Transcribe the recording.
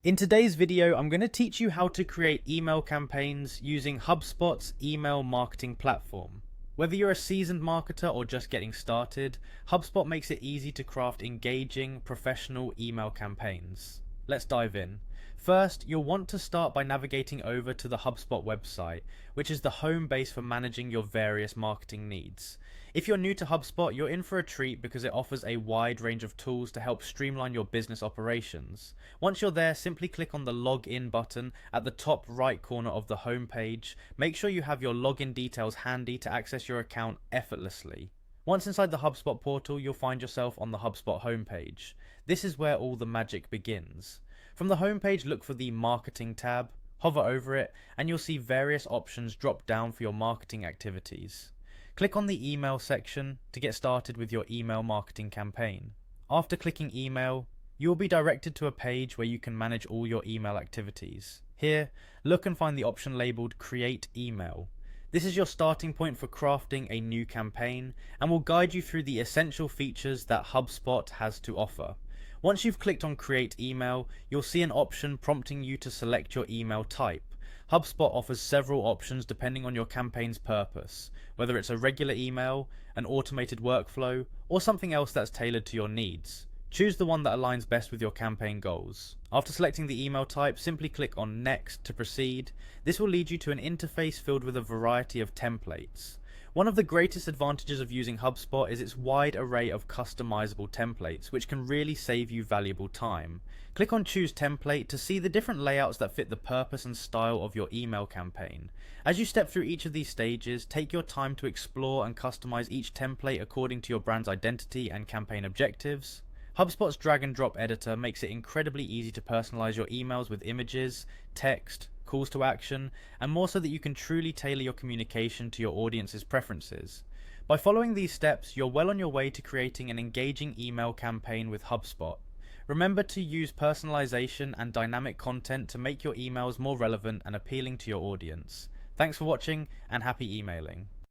In today's video, I'm going to teach you how to create email campaigns using HubSpot's email marketing platform. Whether you're a seasoned marketer or just getting started, HubSpot makes it easy to craft engaging, professional email campaigns. Let's dive in. First, you'll want to start by navigating over to the HubSpot website, which is the home base for managing your various marketing needs. If you're new to HubSpot, you're in for a treat because it offers a wide range of tools to help streamline your business operations. Once you're there, simply click on the Login button at the top right corner of the home page. Make sure you have your login details handy to access your account effortlessly. Once inside the HubSpot portal, you'll find yourself on the HubSpot homepage. This is where all the magic begins. From the homepage, look for the Marketing tab, hover over it, and you'll see various options drop down for your marketing activities. Click on the Email section to get started with your email marketing campaign. After clicking Email, you will be directed to a page where you can manage all your email activities. Here, look and find the option labeled Create Email. This is your starting point for crafting a new campaign and will guide you through the essential features that HubSpot has to offer. Once you've clicked on Create Email, you'll see an option prompting you to select your email type. HubSpot offers several options depending on your campaign's purpose, whether it's a regular email, an automated workflow, or something else that's tailored to your needs. Choose the one that aligns best with your campaign goals. After selecting the email type, simply click on Next to proceed. This will lead you to an interface filled with a variety of templates. One of the greatest advantages of using HubSpot is its wide array of customizable templates, which can really save you valuable time. Click on Choose Template to see the different layouts that fit the purpose and style of your email campaign. As you step through each of these stages, take your time to explore and customize each template according to your brand's identity and campaign objectives. HubSpot's drag and drop editor makes it incredibly easy to personalize your emails with images, text, calls to action, and more so that you can truly tailor your communication to your audience's preferences. By following these steps, you're well on your way to creating an engaging email campaign with HubSpot. Remember to use personalization and dynamic content to make your emails more relevant and appealing to your audience. Thanks for watching and happy emailing.